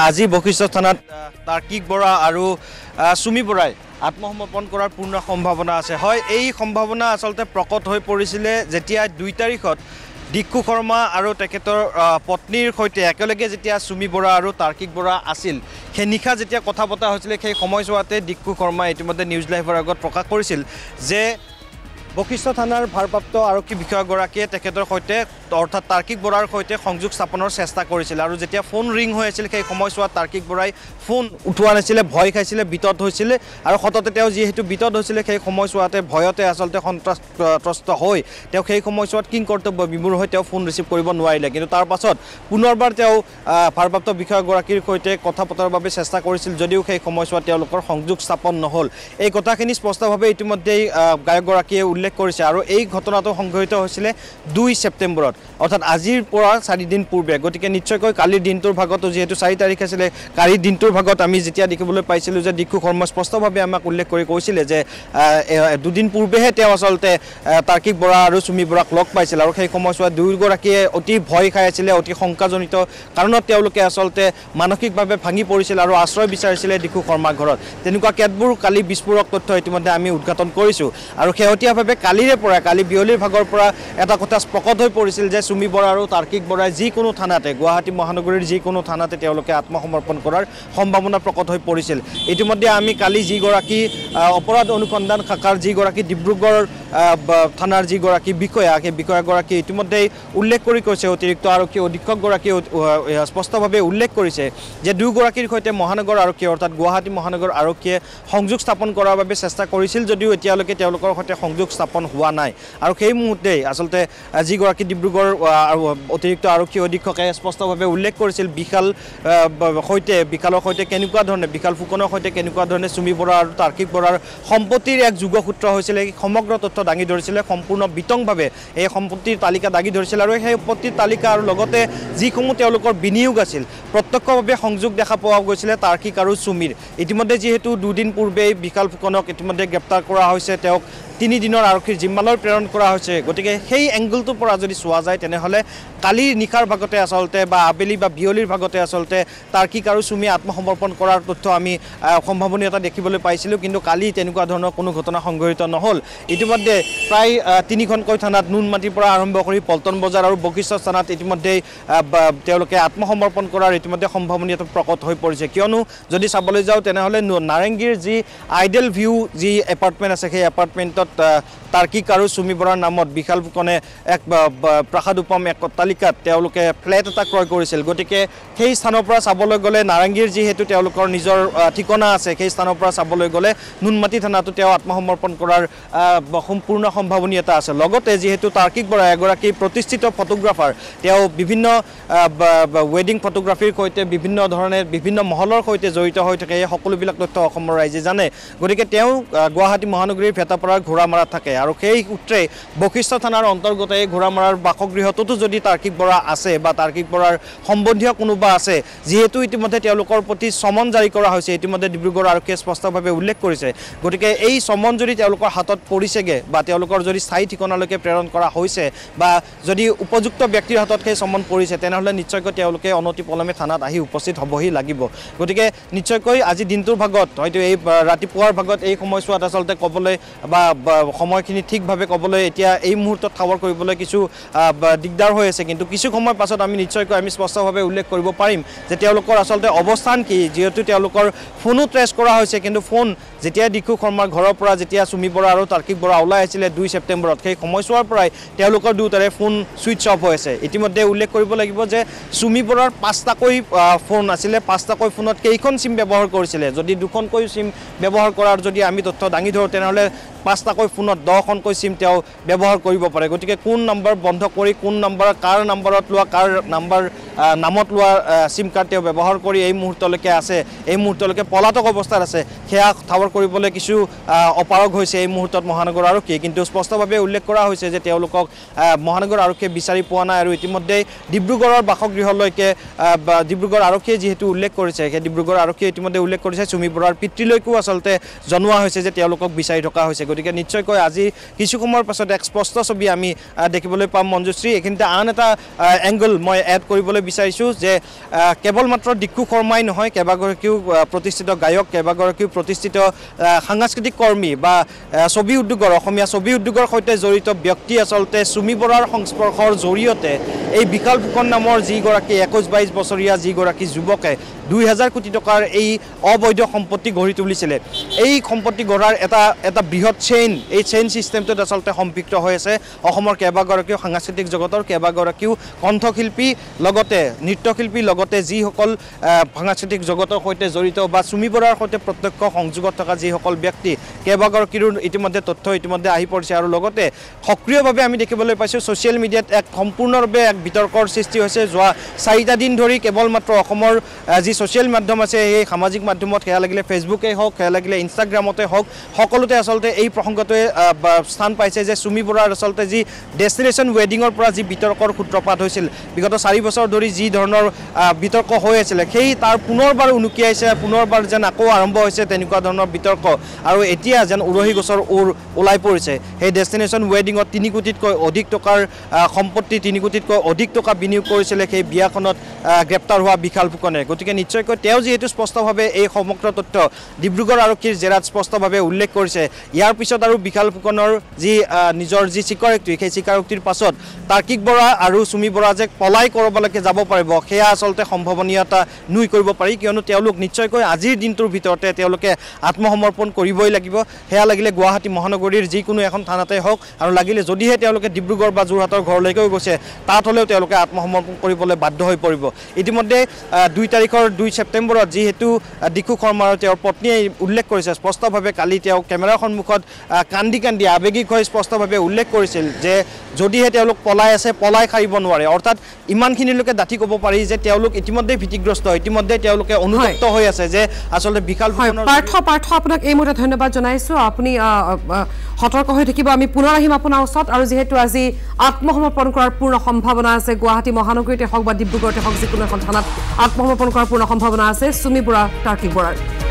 আজি বশিষ্ঠ থানাত তাৰ্কিক বৰা আৰু সুমি বৰাই আত্মসমৰ্পণ কৰাৰ পূৰ্ণ সম্ভাৱনা আছে। হয়, এই সম্ভাৱনা আচলতে প্ৰকট হৈ পৰিছিলে যেতিয়া 2 তাৰিখত দিক্ষু শৰ্মা আৰু তেখেতৰ পত্নীৰ সৈতে একেলগে যেতিয়া সুমি বৰা আৰু তাৰ্কিক বৰা আছিল, সেই নিশা যেতিয়া কথা পতা হৈছিলে সেই সময়ছোৱাতে দিক্ষু শৰ্মা ইতিমধ্যে নিউজ লাইভৰ আগত প্ৰকাশ কৰিছিল যে বশিষ্ঠ থানাৰ ভাৰপ্ৰাপ্ত আৰক্ষী বিষয়াগৰাকীয়ে তেখেতৰ সৈতে অৰ্থাৎ তাৰ্কিক বৰাৰ সৈতে সংযোগ স্থাপনৰ চেষ্টা কৰিছিল আৰু যেতিয়া ফোন ৰিং হৈ আছিল সেই সময়ছোৱাত তাৰ্কিক বৰাই ফোন উঠোৱা নাছিলে, ভয় খাইছিলে, বিতত হৈছিলে আৰু সততে তেওঁ যিহেতু বিতত হৈছিলে সেই সময়ছোৱাতে ভয়তে আচলতে সন্ত্ৰস্ত হৈ তেওঁ সেই সময়ছোৱাত কিং কৰ্তব্য বিমূঢ় হৈ তেওঁ ফোন ৰিচিভ কৰিব নোৱাৰিলে। কিন্তু তাৰ পাছত পুনৰবাৰ তেওঁ ভাৰপ্ৰাপ্ত বিষয়াগৰাকীৰ সৈতে কথা পতাৰ বাবে চেষ্টা কৰিছিল যদিও সেই সময়ছোৱাত তেওঁলোকৰ সংযোগ স্থাপন নহ'ল। এই কথাখিনি স্পষ্টভাৱে ইতিমধ্যেই গায়কগৰাকীয়ে উল্লেখ কৰিছে আৰু এই ঘটনাটো সংঘটিত হৈছিলে 2 ছেপ্টেম্বৰত অৰ্থাৎ আজিৰ পৰা 4 দিন পূৰ্বে। গতিকে নিশ্চয়কৈ কালিৰ দিনটোৰ ভাগতো যিহেতু 4 তাৰিখ আছিলে, কালিৰ দিনটোৰ ভাগত আমি যেতিয়া দেখিবলৈ পাইছিলোঁ যে দিক্ষু শৰ্মা স্পষ্টভাৱে আমাক উল্লেখ কৰি কৈছিলে যে 2 দিন পূৰ্বেহে তেওঁ আচলতে তাৰ্কিক বৰা আৰু সুমি বৰাক লগ পাইছিল আৰু সেই সময়ছোৱাত দুয়োগৰাকীয়ে অতি ভয় খাই আছিলে, অতি শংকাজনিত কাৰণত তেওঁলোকে আচলতে মানসিকভাৱে ভাঙি পৰিছিল আৰু আশ্ৰয় বিচাৰিছিলে দিক্ষু শৰ্মাৰ ঘৰত। তেনেকুৱা কেতবোৰ কালি বিস্ফোৰক তথ্য ইতিমধ্যে আমি উদ্ঘাটন কৰিছোঁ আৰু শেহতীয়াভাৱে কালিৰে পৰা কালি বিয়লিৰ ভাগৰ পৰা এটা কথা প্ৰকট হৈ পৰিছিল যে সুমি বৰা আৰু তাৰ্কিক বৰাই যিকোনো থানাতে গুৱাহাটী মহানগৰীৰ যিকোনো থানাতে তেওঁলোকে আত্মসমৰ্পণ কৰাৰ সম্ভাৱনা প্ৰকট হৈ পৰিছিল। ইতিমধ্যে আমি কালি যিগৰাকী অপৰাধ অনুসন্ধান শাখাৰ যিগৰাকী ডিব্ৰুগড় থানাৰ যিগৰাকী বিষয়া সেই বিষয়াগৰাকী ইতিমধ্যেই উল্লেখ কৰি কৈছে, অতিৰিক্ত আৰক্ষী অধীক্ষকগৰাকীয়ে স্পষ্টভাৱে উল্লেখ কৰিছে যে দুয়োগৰাকীৰ সৈতে মহানগৰ আৰক্ষী অৰ্থাৎ গুৱাহাটী মহানগৰ আৰক্ষীয়ে সংযোগ স্থাপন কৰাৰ বাবে চেষ্টা কৰিছিল যদিও এতিয়ালৈকে তেওঁলোকৰ সৈতে সংযোগ স্থাপন হোৱা নাই আৰু সেই মুহূৰ্তেই আচলতে যিগৰাকী ডিব্ৰুগড় অতিৰিক্ত আৰক্ষী অধীক্ষকে স্পষ্টভাৱে উল্লেখ কৰিছিল বিশালৰ সৈতে কেনেকুৱা ধৰণে বিশাল ফুকনৰ সৈতে কেনেকুৱা ধৰণে সুমি বৰা আৰু তাৰ্কিক বৰাৰ সম্পত্তিৰ এক যোগসূত্ৰ হৈছিলে, সমগ্ৰ তথ্য দাঙি ধৰিছিলে, সম্পূৰ্ণ বিতংভাৱে এই সম্পত্তিৰ তালিকা দাঙি ধৰিছিল আৰু সেই সম্পত্তিৰ তালিকা আৰু লগতে যিসমূহ তেওঁলোকৰ বিনিয়োগ আছিল প্ৰত্যক্ষভাৱে সংযোগ দেখা পোৱা গৈছিলে তাৰ্কিক আৰু সুমিৰ। ইতিমধ্যে যিহেতু 2 দিন পূৰ্বেই বিশাল ফুকনক ইতিমধ্যে গ্ৰেপ্তাৰ কৰা হৈছে, তেওঁক 3 দিনৰ আৰক্ষীৰ জিম্মালৈ প্ৰেৰণ কৰা হৈছে। গতিকে সেই এংগলটোৰ পৰা যদি চোৱা যায় তেনেহ'লে কালিৰ নিশাৰ ভাগতে আচলতে বা আবেলি বা বিয়লিৰ ভাগতে আচলতে তাৰ্কিক আৰু সুমি আত্মসমৰ্পণ কৰাৰ তথ্য আমি সম্ভাৱনীয়তা দেখিবলৈ পাইছিলোঁ, কিন্তু কালি তেনেকুৱা ধৰণৰ কোনো ঘটনা সংঘটিত নহ'ল। ইতিমধ্যে প্ৰায় 3খনকৈ থানাত নুনমাটিৰ পৰা আৰম্ভ কৰি পল্টন বজাৰ আৰু বশিষ্ঠ থানাত ইতিমধ্যেই তেওঁলোকে আত্মসমৰ্পণ কৰাৰ ইতিমধ্যে সম্ভাৱনীয়তা প্ৰকট হৈ পৰিছে। কিয়নো যদি চাবলৈ যাওঁ তেনেহ'লে নাৰেংগীৰ যি আইডেল ভিউ যি এপাৰ্টমেণ্ট আছে সেই এপাৰ্টমেণ্টত তাৰ্কিক আৰু সুমি বৰাৰ নামত বিশাল ফুকনে এক প্ৰাসাদ উপম এক অট্টালিকাত তেওঁলোকে ফ্লেট এটা ক্ৰয় কৰিছিল। গতিকে সেই স্থানৰ পৰা চাবলৈ গ'লে নাৰেংগীৰ যিহেতু তেওঁলোকৰ নিজৰ ঠিকনা আছে, সেই স্থানৰ পৰা চাবলৈ গ'লে নুনমাটি থানাতো তেওঁ আত্মসমৰ্পণ কৰাৰ সম্পূৰ্ণ সম্ভাৱনীয়তা আছে। লগতে যিহেতু তাৰ্কিক বৰা এগৰাকী প্ৰতিষ্ঠিত ফটোগ্ৰাফাৰ, তেওঁ বিভিন্ন ৱেডিং ফটোগ্ৰাফীৰ সৈতে বিভিন্ন ধৰণে বিভিন্ন মহলৰ সৈতে জড়িত হৈ থাকে, এই সকলোবিলাক তথ্য অসমৰ ৰাইজে জানে। গতিকে তেওঁ গুৱাহাটী মহানগৰীৰ ভেটাপাৰাৰ ঘোঁৰামাৰাত থাকে আৰু সেই সূত্ৰে বশিষ্ঠ থানাৰ অন্তৰ্গত এই ঘোঁৰামাৰাৰ বাসগৃহটোতো যদি তাৰ্কিক বৰা আছে বা তাৰ্কিক বৰাৰ সম্বন্ধীয় কোনোবা আছে, যিহেতু ইতিমধ্যে তেওঁলোকৰ প্ৰতি চমন জাৰি কৰা হৈছে, ইতিমধ্যে ডিব্ৰুগড় আৰক্ষীয়ে স্পষ্টভাৱে উল্লেখ কৰিছে। গতিকে এই চমন যদি তেওঁলোকৰ হাতত পৰিছেগৈ বা তেওঁলোকৰ যদি স্থায়ী ঠিকনালৈকে প্ৰেৰণ কৰা হৈছে বা যদি উপযুক্ত ব্যক্তিৰ হাতত সেই চমন পৰিছে তেনেহ'লে নিশ্চয়কৈ তেওঁলোকে অনতিপলমে থানাত আহি উপস্থিত হ'বহি লাগিব। গতিকে নিশ্চয়কৈ আজি দিনটোৰ ভাগত হয়তো এই ৰাতিপুৱাৰ ভাগত এই সময়ছোৱাত আচলতে ক'বলৈ বা সময়খিনি ঠিকভাৱে ক'বলৈ এতিয়া এই মুহূৰ্তত খবৰ কৰিবলৈ কিছু দিগদাৰ হৈ আছে, কিন্তু কিছু সময় পাছত আমি নিশ্চয়কৈ স্পষ্টভাৱে উল্লেখ কৰিব পাৰিম যে তেওঁলোকৰ আচলতে অৱস্থান কি। যিহেতু তেওঁলোকৰ ফোনো ট্ৰেচ কৰা হৈছে, কিন্তু ফোন যেতিয়া দিক্ষু শৰ্মাৰ ঘৰৰ পৰা যেতিয়া সুমি বৰা আৰু তাৰ্কিক বৰা ওলাই আহিছিলে 2 ছেপ্টেম্বৰত, সেই সময়ছোৱাৰ পৰাই তেওঁলোকৰ দুয়োটাৰে ফোন ছুইচ অফ হৈ আছে। ইতিমধ্যে উল্লেখ কৰিব লাগিব যে সুমি বৰাৰ 5টাকৈ ফোন আছিলে, 5টাকৈ ফোনত কেইখন চিম ব্যৱহাৰ কৰিছিলে। যদি 2খনকৈ চিম ব্যৱহাৰ কৰাৰ যদি আমি তথ্য দাঙি ধৰোঁ তেনেহ'লে 5টাকৈ ফোনত 10খনকৈ চিম তেওঁ ব্যৱহাৰ কৰিব পাৰে। গতিকে কোন নম্বৰ বন্ধ কৰি কোন নম্বৰ কাৰ নম্বৰত লোৱা কাৰ নামত লোৱা চিম কাৰ্ড তেওঁ ব্যৱহাৰ কৰি এই মুহূৰ্তলৈকে আছে, এই মুহূৰ্তলৈকে পলাতক অৱস্থাত আছে, সেয়া ঠাৱৰ কৰিবলৈ কিছু অপাৰগ হৈছে এই মুহূৰ্তত মহানগৰ আৰক্ষীয়ে কিন্তু স্পষ্টভাৱে উল্লেখ কৰা হৈছে যে তেওঁলোকক মহানগৰ আৰক্ষীয়ে বিচাৰি পোৱা নাই আৰু ইতিমধ্যে ডিব্ৰুগড়ৰ বাসগৃহলৈকে ডিব্ৰুগড় আৰক্ষীয়ে যিহেতু উল্লেখ কৰিছে সেই ডিব্ৰুগড় আৰক্ষীয়ে ইতিমধ্যে উল্লেখ কৰিছে চুমি বৰাৰ পিতৃলৈকো আচলতে জনোৱা হৈছে যে তেওঁলোকক বিচাৰি থকা হৈছে গতিকে নিশ্চয়কৈ আজি কিছু সময়ৰ পাছত এক স্পষ্ট ছবি আমি দেখিবলৈ পাম মঞ্জুশ্ৰী এইখিনিতে আন এটা এংগল মই এড কৰিবলৈ বিচাৰিছোঁ যে কেৱল মাত্ৰ দিক্ষু শৰ্মাই নহয় কেইবাগৰাকীও প্ৰতিষ্ঠিত গায়ক কেইবাগৰাকীও প্ৰতিষ্ঠিত সাংস্কৃতিক কৰ্মী বা ছবি উদ্যোগৰ অসমীয়া ছবি উদ্যোগৰ সৈতে জড়িত ব্যক্তি আচলতে চুমি বৰাৰ সংস্পৰ্শৰ জৰিয়তে এই বিশাল ফুকন নামৰ যিগৰাকী 21-22 বছৰীয়া যিগৰাকী যুৱকে 2000 কোটি টকাৰ এই অবৈধ সম্পত্তি গঢ়ি তুলিছিলে এই সম্পত্তি গঢ়াৰ এটা বৃহৎ চেইন এই চেইন সিস্টেমটোত আচলতে সম্পৃক্ত হৈ আছে অসমৰ কেইবাগৰাকীও সাংস্কৃতিক জগতৰ কেইবাগৰাকীও কণ্ঠশিল্পী লগতে নৃত্যশিল্পী লগতে যিসকল সাংস্কৃতিক জগতৰ সৈতে জড়িত বা চুমি বৰাৰ সৈতে প্ৰত্যক্ষ সংযোগত থকা যিসকল ব্যক্তি কেইবাগৰাকীৰো ইতিমধ্যে তথ্য ইতিমধ্যে আহি পৰিছে আৰু লগতে সক্ৰিয়ভাৱে আমি দেখিবলৈ পাইছোঁ ছ'চিয়েল মিডিয়াত এক সম্পূৰ্ণৰূপে এক বিতৰ্কৰ সৃষ্টি হৈছে যোৱা 4টা দিন ধৰি কেৱল মাত্ৰ অসমৰ যি ছ'চিয়েল মাধ্যম আছে এই সামাজিক মাধ্যমত সেয়া লাগিলে ফেচবুকেই হওক সেয়া লাগিলে ইনষ্টাগ্ৰামতে হওক সকলোতে আচলতে এই প্ৰসংগটোৱে স্থান পাইছে যে চুমি বৰাৰ আচলতে যি ডেষ্টিনেশ্যন ৱেডিঙৰ পৰা যি বিতৰ্কৰ সূত্ৰপাত হৈছিল বিগত 4 বছৰ ধৰি যি ধৰণৰ বিতৰ্ক হৈ আছিলে সেই তাৰ পুনৰবাৰ উনুকিয়াইছে পুনৰবাৰ যেন আকৌ আৰম্ভ হৈছে তেনেকুৱা ধৰণৰ বিতৰ্ক আৰু এতিয়া যেন উৰহি গছৰ ওলাই পৰিছে সেই ডেষ্টিনেশ্যন ৱেডিঙত 3 কোটিতকৈ অধিক টকাৰ সম্পত্তি 3 কোটিতকৈ অধিক টকা বিনিয়োগ কৰিছিলে সেই বিয়াখনত গ্ৰেপ্তাৰ হোৱা বিশাল ফুকনে গতিকে নিশ্চয়কৈ তেওঁ যিহেতু স্পষ্টভাৱে এই সমগ্ৰ তথ্য ডিব্ৰুগড় আৰক্ষীৰ জেৰাত স্পষ্টভাৱে উল্লেখ কৰিছে ইয়াৰ পিছত আৰু বিশাল ফুকনৰ যি নিজৰ যি স্বীকাৰোক্তি সেই স্বীকাৰোক্তিৰ পাছত তাৰ্কিক বৰা আৰু চুমি বৰা যে পলাই কৰবালৈকে যাব পাৰিব সেয়া আচলতে সম্ভাৱনীয়তা নুই কৰিব পাৰি কিয়নো তেওঁলোক নিশ্চয়কৈ আজিৰ দিনটোৰ ভিতৰতে তেওঁলোকে আত্মসমৰ্পণ কৰিবই লাগিব সেয়া লাগিলে গুৱাহাটী মহানগৰীৰ যিকোনো এখন থানাতে হওক আৰু লাগিলে যদিহে তেওঁলোকে ডিব্ৰুগড় বা যোৰহাটৰ ঘৰলৈকেও গৈছে তাত হ'লেও তেওঁলোকে আত্মসমৰ্পণ কৰিবলৈ বাধ্য হৈ পৰিব ইতিমধ্যে 2 ছেপ্টেম্বৰত যিহেতু দিক্ষু শৰ্মা আৰু তেওঁৰ পত্নীয়ে উল্লেখ কৰিছে স্পষ্টভাৱে কালি তেওঁ কেমেৰাৰ সন্মুখত কান্দি আৱেগিক হৈ স্পষ্টভাৱে উল্লেখ কৰিছিল যে যদিহে তেওঁলোক পলাই আছে পলাই খাৰিব নোৱাৰে অৰ্থাৎ ইমানখিনিলৈকে দাঁতি ক'ব পাৰি যে তেওঁলোক ইতিমধ্যে ভীতিগ্ৰস্ত ইতিমধ্যে তেওঁলোকে অনুতপ্ত হৈ আছে যে আচলতে বিশাল ফুকনৰ পাৰ্থ আপোনাক এই মুহূৰ্তত ধন্যবাদ জনাইছোঁ আপুনি সতৰ্ক হৈ থাকিব আমি পুনৰ আহিম আপোনাৰ ওচৰত আৰু যিহেতু আজি আত্মসমৰ্পণ কৰাৰ পূৰ্ণ সম্ভাৱনা আছে গুৱাহাটী মহানগৰীতে হওক বা ডিব্ৰুগড়তে হওক যিকোনো এখন থানাত আত্মসমৰ্পণ কৰাৰ পূৰ্ণ সম্ভাৱনা আছে চুমি বৰা তাৰ্কিক বৰাৰ